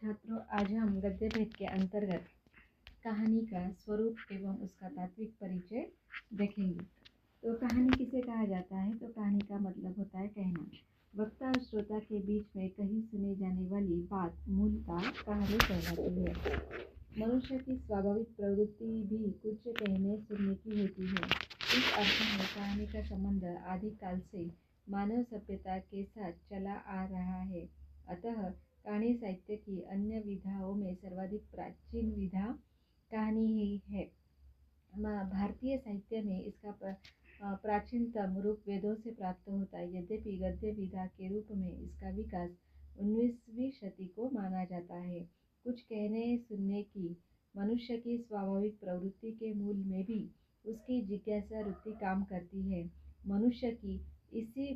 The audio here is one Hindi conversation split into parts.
छात्रों, आज हम गद्य भेद के अंतर्गत कहानी का स्वरूप एवं उसका तात्विक परिचय देखेंगे। तो कहानी किसे कहा जाता है? तो कहानी का मतलब होता है कहना। वक्ता और श्रोता के बीच में कही सुनी जाने वाली बात मूलतः कहानी कहलाती है। मनुष्य की स्वाभाविक प्रवृत्ति भी कुछ कहने सुनने की होती है। इस अर्थ में कहानी का संबंध आदिकाल से मानव सभ्यता के साथ चला आ रहा है। अतः कहानी साहित्य की अन्य विधाओं में सर्वाधिक प्राचीन विधा कहानी ही है। भारतीय साहित्य में इसका प्राचीनतम रूप वेदों से प्राप्त होता है। यद्यपि गद्य विधा के रूप में इसका विकास 19वीं शती को माना जाता है। कुछ कहने सुनने की मनुष्य की स्वाभाविक प्रवृत्ति के मूल में भी उसकी जिज्ञासा वृत्ति काम करती है। मनुष्य की इसी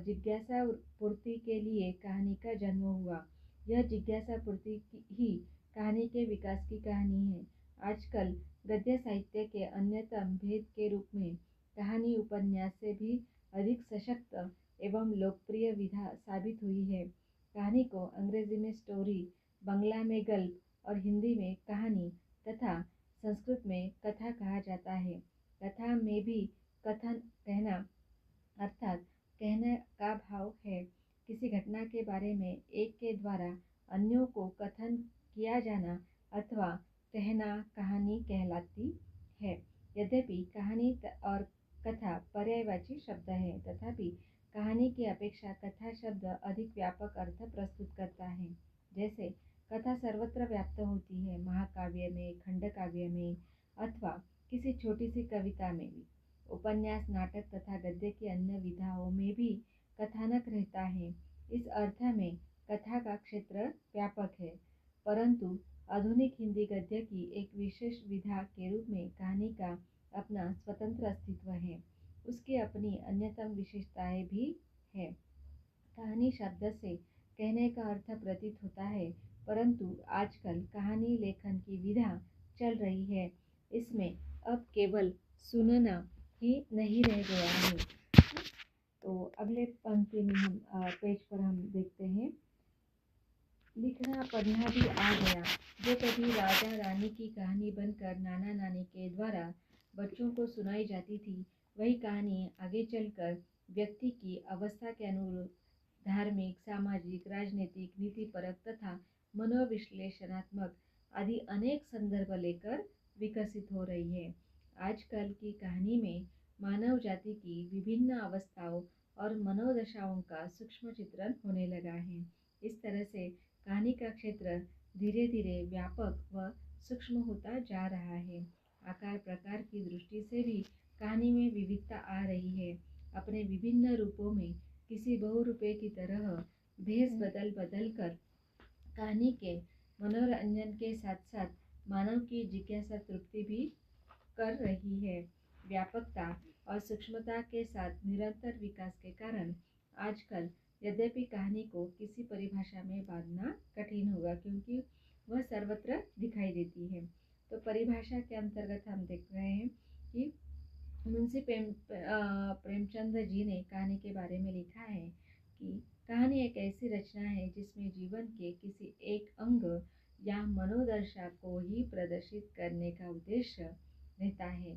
जिज्ञासा पूर्ति के लिए कहानी का जन्म हुआ। यह जिज्ञासा पूर्ति ही कहानी के विकास की कहानी है। आजकल गद्य साहित्य के अन्यतम भेद के रूप में कहानी उपन्यास से भी अधिक सशक्त एवं लोकप्रिय विधा साबित हुई है। कहानी को अंग्रेजी में स्टोरी, बांग्ला में गल्प और हिंदी में कहानी तथा संस्कृत में कथा कहा जाता है। कथा में भी कथन कहना अर्थात कहने का भाव है। किसी घटना के बारे में एक के द्वारा अन्यों को कथन किया जाना अथवा कहना कहानी कहलाती है। यद्यपि कहानी और कथा पर्यायवाची शब्द है, तथापि कहानी की अपेक्षा कथा शब्द अधिक व्यापक अर्थ प्रस्तुत करता है। जैसे कथा सर्वत्र व्याप्त होती है, महाकाव्य में, खंडकाव्य में अथवा किसी छोटी सी कविता में भी। उपन्यास, नाटक तथा गद्य की अन्य विधाओं में भी कथानक रहता है। इस अर्थ में कथा का क्षेत्र व्यापक है, परंतु आधुनिक हिंदी गद्य की एक विशेष विधा के रूप में कहानी का अपना स्वतंत्र अस्तित्व है। उसकी अपनी अन्यतम विशेषताएं भी है। कहानी शब्द से कहने का अर्थ प्रतीत होता है, परंतु आजकल कहानी लेखन की विधा चल रही है। इसमें अब केवल सुनना ही नहीं रह गया है। तो अगले पंक्ति में हम पेज पर हम देखते हैं, लिखना पढ़ना भी आ गया। जो कभी राजा रानी की कहानी बनकर नाना नानी के द्वारा बच्चों को सुनाई जाती थी, वही कहानी आगे चलकर व्यक्ति की अवस्था के अनुरूप धार्मिक, सामाजिक, राजनीतिक, नीतिपरक तथा मनोविश्लेषणात्मक आदि अनेक संदर्भ लेकर विकसित हो रही है। आजकल की कहानी में मानव जाति की विभिन्न अवस्थाओं और मनोदशाओं का सूक्ष्म चित्रण होने लगा है। इस तरह से कहानी का क्षेत्र धीरे धीरे व्यापक व सूक्ष्म होता जा रहा है। आकार प्रकार की दृष्टि से भी कहानी में विविधता आ रही है। अपने विभिन्न रूपों में किसी बहुरूपे की तरह भेष बदल बदल कर कहानी के मनोरंजन के साथ साथ मानव की जिज्ञासा तृप्ति भी कर रही है। व्यापकता और सूक्ष्मता के साथ निरंतर विकास के कारण आजकल यद्यपि कहानी को किसी परिभाषा में बांधना कठिन होगा, क्योंकि वह सर्वत्र दिखाई देती है। तो परिभाषा के अंतर्गत हम देख रहे हैं कि मुंशी प्रेमचंद जी ने कहानी के बारे में लिखा है कि कहानी एक ऐसी रचना है जिसमें जीवन के किसी एक अंग या मनोदशा को ही प्रदर्शित करने का उद्देश्य रहता है।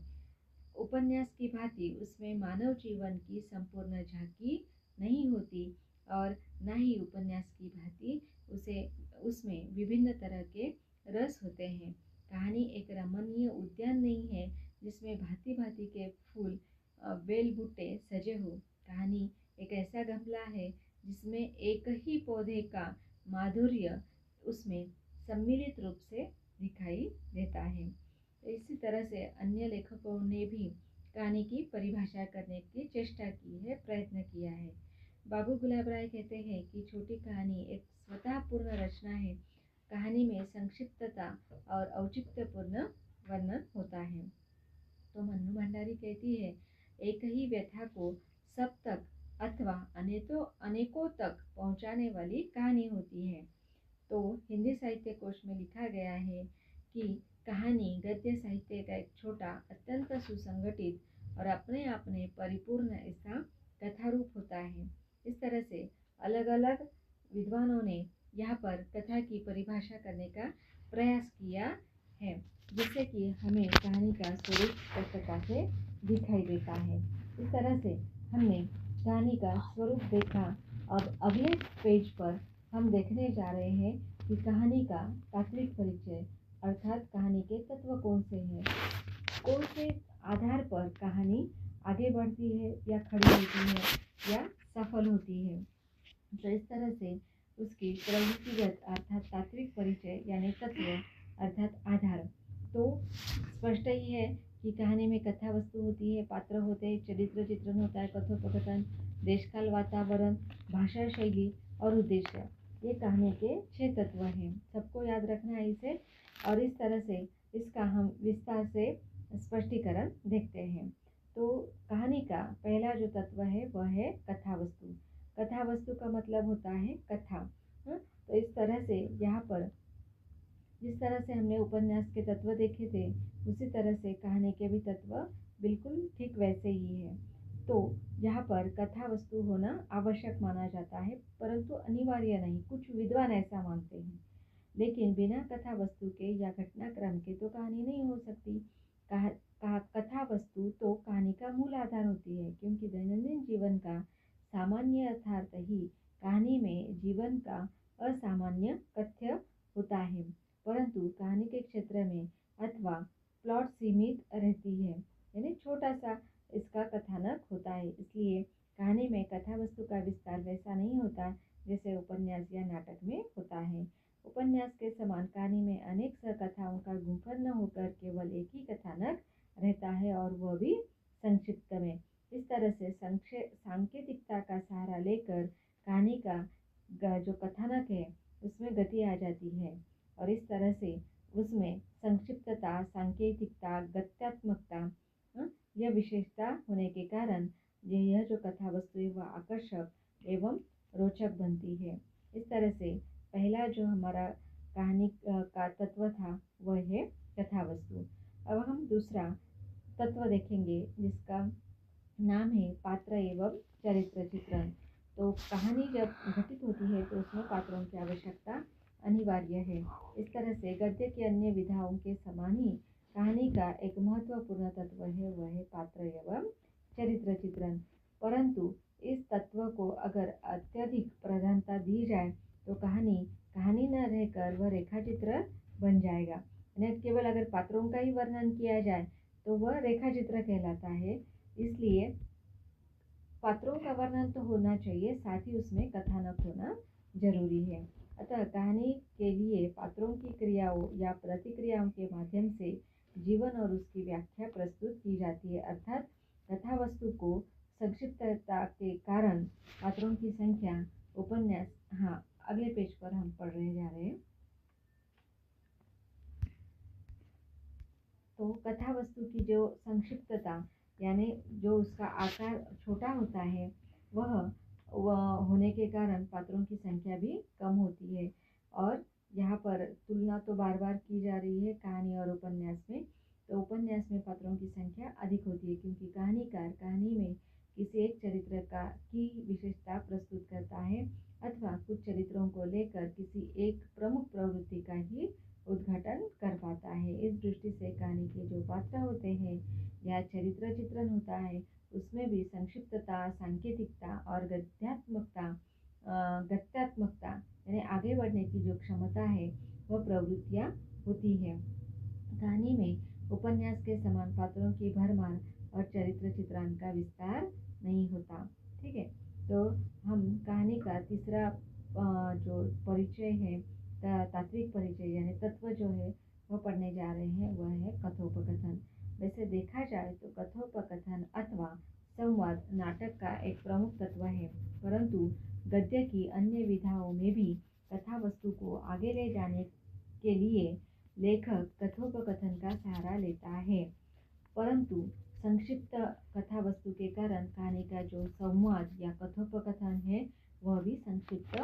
उपन्यास की भांति उसमें मानव जीवन की संपूर्ण झांकी नहीं होती और न ही उपन्यास की भांति उसमें विभिन्न तरह के रस होते हैं। कहानी एक रमणीय उद्यान नहीं है जिसमें भांति भांति के फूल, बेल बूटे सजे हो। कहानी एक ऐसा गमला है जिसमें एक ही पौधे का माधुर्य उसमें सम्मिलित रूप से दिखाई देता है। इसी तरह से अन्य लेखकों ने भी कहानी की परिभाषा करने की चेष्टा की है, प्रयत्न किया है। बाबू गुलाब राय कहते हैं कि छोटी कहानी एक स्वतः पूर्ण रचना है। कहानी में संक्षिप्तता और औचित्यपूर्ण वर्णन होता है। तो मन्नू भंडारी कहती है, एक ही व्यथा को सब तक अथवा अनेकों तक पहुंचाने वाली कहानी होती है। तो हिंदी साहित्य कोश में लिखा गया है कि कहानी गद्य साहित्य का एक छोटा, अत्यंत सुसंगठित और अपने आप में परिपूर्ण ऐसा कथा रूप होता है। इस तरह से अलग अलग विद्वानों ने यहाँ पर कथा की परिभाषा करने का प्रयास किया है, जिससे कि हमें कहानी का स्वरूप स्पष्टता से दिखाई देता है। इस तरह से हमने कहानी का स्वरूप देखा। अब अगले पेज पर हम देखने जा रहे हैं कि कहानी का तात्विक परिचय अर्थात कहानी के तत्व कौन से हैं, कौन से आधार पर कहानी आगे बढ़ती है या खड़ी होती है या सफल होती है। तो इस तरह से उसकी प्रवृत्तिगत अर्थात तात्विक परिचय यानी तत्व अर्थात आधार तो स्पष्ट ही है कि कहानी में कथा वस्तु होती है, पात्र होते हैं, चरित्र चित्रण होता है, कथोपकथन, देशकाल, वातावरण, भाषा शैली और उद्देश्य, ये कहानी के 6 तत्व हैं। सबको याद रखना है इसे। और इस तरह से इसका हम विस्तार से स्पष्टीकरण देखते हैं। तो कहानी का पहला जो तत्व है वह है कथा वस्तु। कथा वस्तु का मतलब होता है कथा। तो इस तरह से यहाँ पर जिस तरह से हमने उपन्यास के तत्व देखे थे, उसी तरह से कहानी के भी तत्व बिल्कुल ठीक वैसे ही है। तो यहाँ पर कथा वस्तु होना आवश्यक माना जाता है, परंतु अनिवार्य नहीं। कुछ विद्वान ऐसा मानते हैं, लेकिन बिना कथा वस्तु के या घटनाक्रम के तो कहानी नहीं हो सकती। कथा वस्तु तो कहानी का मूल आधार होती है, क्योंकि दैनंदिन जीवन का सामान्य यथार्थ ही कहानी में जीवन का असामान्य कथ्य होता है। परंतु कहानी के क्षेत्र में अथवा प्लॉट सीमित रहती है, यानी छोटा सा इसका कथानक होता है। इसलिए कहानी में कथा वस्तु का विस्तार वैसा नहीं होता जैसे उपन्यास या नाटक में होता है। उपन्यास के समान कहानी में अनेक कथाओं का गुंफन न होकर केवल एक ही कथानक रहता है, और वह भी संक्षिप्त में। इस तरह से सांकेतिकता का सहारा लेकर कहानी का जो कथानक है उसमें गति आ जाती है, और इस तरह से उसमें संक्षिप्तता, सांकेतिकता, गत्यात्मकता यह विशेषता होने के कारण यह जो कथा वस्तु है वह आकर्षक एवं रोचक बनती है। इस तरह से पहला जो हमारा कहानी का तत्व था वह है कथा वस्तु। अब हम दूसरा तत्व देखेंगे जिसका नाम है पात्र एवं चरित्र चित्रण। तो कहानी जब घटित होती है तो उसमें पात्रों की आवश्यकता अनिवार्य है। इस तरह से गद्य की अन्य विधाओं के समान ही कहानी का एक महत्वपूर्ण तत्व है, वह है पात्र एवं चरित्र चित्रण। परंतु इस तत्व को अगर अत्यधिक प्रधानता दी जाए तो कहानी न रहकर वह रेखाचित्र बन जाएगा। केवल अगर पात्रों का ही वर्णन किया जाए तो वह रेखाचित्र कहलाता है। इसलिए पात्रों का वर्णन तो होना चाहिए, साथ ही उसमें कथानक होना जरूरी है। अतः कहानी के लिए पात्रों की क्रियाओं या प्रतिक्रियाओं के माध्यम से जीवन और उसकी व्याख्या प्रस्तुत की जाती है। अर्थात कथा वस्तु को संक्षिप्तता के कारण पात्रों की संख्या उपन्यास अगले पेज पर हम पढ़ रहे जा रहे हैं। तो कथा वस्तु की जो संक्षिप्तता यानी जो उसका आकार छोटा होता है वह होने के कारण पात्रों की संख्या भी कम होती है। और यहाँ पर तुलना तो बार बार की जा रही है कहानी और उपन्यास में। तो उपन्यास में पात्रों की संख्या अधिक होती है, क्योंकि कहानीकार कहानी में किसी एक चरित्र की विशेषता प्रस्तुत करता है अथवा कुछ चरित्रों को लेकर किसी एक प्रमुख प्रवृत्ति का ही उद्घाटन कर पाता है। इस दृष्टि से कहानी के जो पात्र होते हैं या चरित्र चित्रण होता है उसमें भी संक्षिप्तता, सांकेतिकता और गत्यात्मकता यानी आगे बढ़ने की जो क्षमता है वह प्रवृत्तियाँ होती है। कहानी में उपन्यास के समान पात्रों की भरमार और चरित्र चित्रण का विस्तार नहीं होता। ठीक है, तो हम कहानी का तीसरा जो परिचय है, तात्विक परिचय यानी तत्व जो है वह पढ़ने जा रहे हैं, वह है कथोपकथन। वैसे देखा जाए तो कथोपकथन अथवा संवाद नाटक का एक प्रमुख तत्व है, परंतु गद्य की अन्य विधाओं में भी कथा वस्तु को आगे ले जाने के लिए लेखक कथोपकथन का सहारा लेता है। परंतु संक्षिप्त कथा वस्तु के कारण कहानी का जो संवाद या कथोपकथन है वह भी संक्षिप्त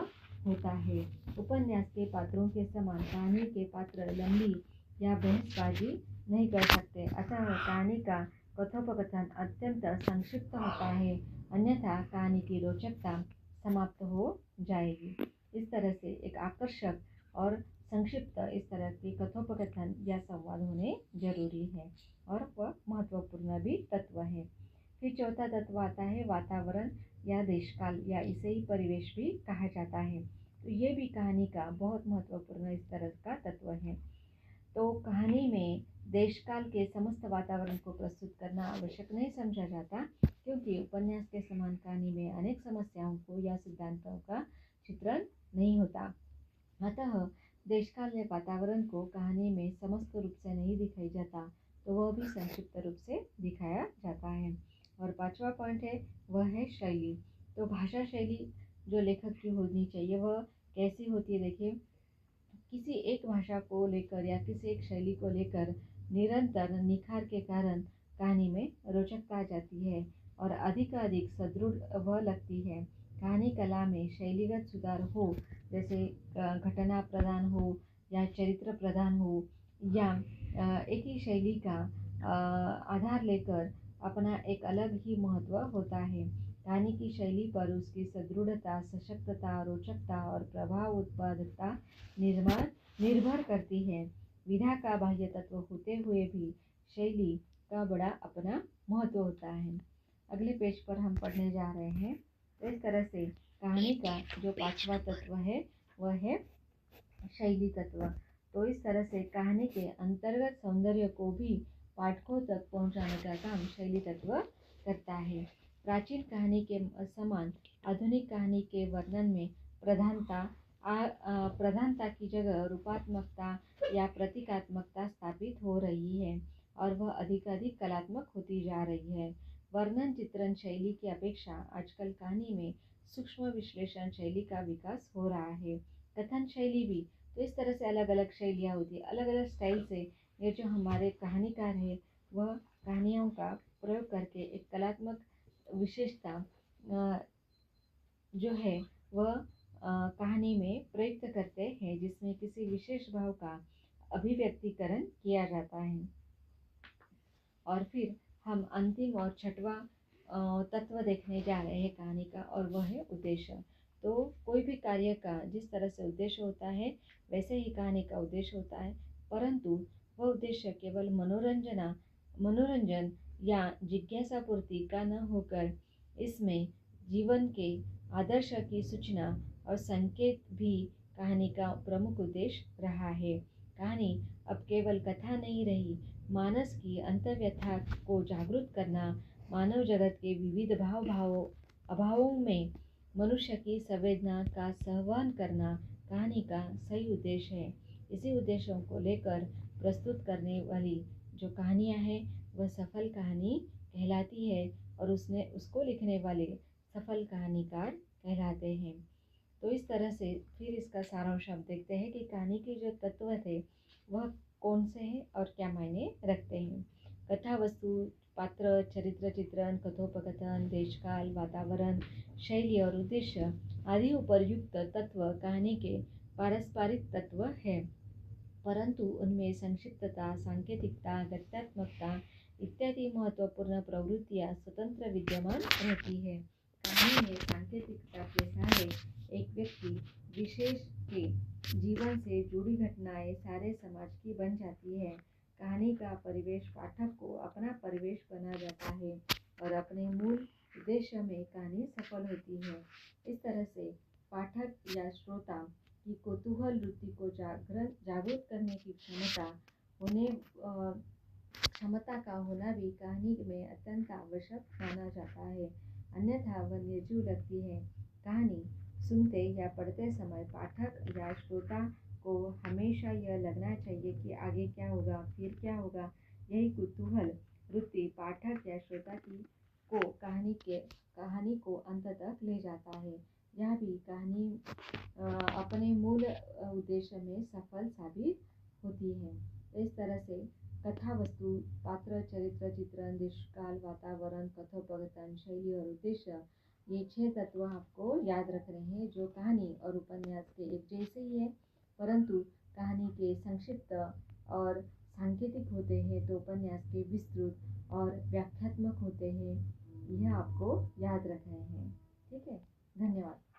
होता है। उपन्यास के पात्रों के समान कहानी के पात्र लंबी या बहसबाजी नहीं कर सकते, अतः कहानी का कथोपकथन अत्यंत संक्षिप्त होता है, अन्यथा कहानी की रोचकता समाप्त हो जाएगी। इस तरह से एक आकर्षक और संक्षिप्त इस तरह के कथोपकथन या संवाद होने जरूरी है, और वह महत्वपूर्ण भी तत्व है। फिर चौथा तत्व आता है वातावरण या देशकाल, या इसे ही परिवेश भी कहा जाता है। तो ये भी कहानी का बहुत महत्वपूर्ण इस तरह का तत्व है। तो कहानी में देशकाल के समस्त वातावरण को प्रस्तुत करना आवश्यक नहीं समझा जाता, क्योंकि उपन्यास के समान कहानी में अनेक समस्याओं को या सिद्धांतों का चित्रण नहीं होता। अतः देशकाल या वातावरण को कहानी में समस्त रूप से नहीं दिखाई जाता, तो वह भी संक्षिप्त रूप से दिखाया जाता है। और पांचवा पॉइंट है वह है शैली। तो भाषा शैली जो लेखक की होनी चाहिए वह कैसी होती है? देखिए, किसी एक भाषा को लेकर या किसी एक शैली को लेकर निरंतर निखार के कारण कहानी में रोचकता आ जाती है और अधिक सुदृढ़ वह लगती है। कहानी कला में शैलीगत सुधार हो, जैसे घटना प्रधान हो या चरित्र प्रधान हो, या एक ही शैली का आधार लेकर अपना एक अलग ही महत्व होता है। कहानी की शैली पर उसकी सुदृढ़ता, सशक्तता, रोचकता और प्रभाव उत्पादकता निर्भर करती है। विधा का बाह्य तत्व होते हुए भी शैली का बड़ा अपना महत्व होता है। अगले पेज पर हम पढ़ने जा रहे हैं। तो इस तरह से कहानी का जो पांचवा तत्व है वह है शैली तत्व। तो इस तरह से कहानी के अंतर्गत सौंदर्य को भी पाठकों तक पहुंचाने का काम शैली तत्व करता है। प्राचीन कहानी के समान आधुनिक कहानी के वर्णन में प्रधानता की जगह रूपात्मकता या प्रतीकात्मकता स्थापित हो रही है, और वह अधिक कलात्मक होती जा रही है। वर्णन चित्रण शैली की अपेक्षा आजकल कहानी में सूक्ष्म विश्लेषण शैली का विकास हो रहा है। कथन शैली भी, तो इस तरह से अलग अलग शैलियाँ होती है, अलग अलग स्टाइल से ये जो हमारे कहानीकार है वह कहानियों का प्रयोग करके एक कलात्मक विशेषता जो है वह कहानी में प्रयुक्त करते हैं, जिसमें किसी विशेष भाव का अभिव्यक्तिकरण किया जाता है। और फिर हम अंतिम और छठवां तत्व देखने जा रहे हैं कहानी का, और वह है उद्देश्य। तो कोई भी कार्य का जिस तरह से उद्देश्य होता है वैसे ही कहानी का उद्देश्य होता है, परंतु वह उद्देश्य केवल मनोरंजन या जिज्ञासा पूर्ति का न होकर इसमें जीवन के आदर्श की सूचना और संकेत भी कहानी का प्रमुख उद्देश्य रहा है। कहानी अब केवल कथा नहीं रही, मानस की अंतर्व्यथा को जागृत करना, मानव जगत के विविध अभावों में मनुष्य की संवेदना का संवहन करना कहानी का सही उद्देश्य है। इसी उद्देश्यों को लेकर प्रस्तुत करने वाली जो कहानियाँ हैं वह सफल कहानी कहलाती है, और उसको लिखने वाले सफल कहानीकार कहलाते हैं। तो इस तरह से फिर इसका सारांश हम देखते हैं कि कहानी के जो तत्व थे वह कौन से हैं और क्या मायने रखते हैं। कथा वस्तु, पात्र, चरित्र चित्रण, कथोपकथन, देशकाल, वातावरण, शैली और उद्देश्य आदि उपर्युक्त तत्व कहानी के पारस्परिक तत्व है, परंतु उनमें संक्षिप्तता, सांकेतिकता, गत्यात्मकता इत्यादि महत्वपूर्ण प्रवृत्तियां स्वतंत्र विद्यमान रहती है। कहानी में सांकेतिकता के सहारे एक व्यक्ति विशेष के जीवन से जुड़ी घटनाएं सारे समाज की बन जाती है। कहानी का परिवेश पाठक को अपना परिवेश बना जाता है, और अपने मूल उद्देश्य में कहानी सफल होती है। इस तरह से पाठक या श्रोता की कौतूहल वृत्ति को जागृत करने की क्षमता का होना भी कहानी में अत्यंत आवश्यक माना जाता है, अन्यथा वह निर्जीव लगती है। कहानी सुनते या पढ़ते समय पाठक या श्रोता को हमेशा यह लगना चाहिए कि आगे क्या होगा, फिर क्या होगा। यही कुतूहल वृत्ति पाठक या श्रोता को कहानी को अंत तक ले जाता है। यह भी कहानी अपने मूल उद्देश्य में सफल साबित होती है। इस तरह से कथा वस्तु, पात्र, चरित्र चित्रण, देशकाल, वातावरण, कथोपकथन, शैली और उद्देश्य, ये 6 तत्व आपको याद रखने हैं, जो कहानी और उपन्यास के एक जैसे ही है, परंतु कहानी के संक्षिप्त और सांकेतिक होते हैं, तो उपन्यास के विस्तृत और व्याख्यात्मक होते हैं। यह आपको याद रखने हैं। ठीक है, धन्यवाद।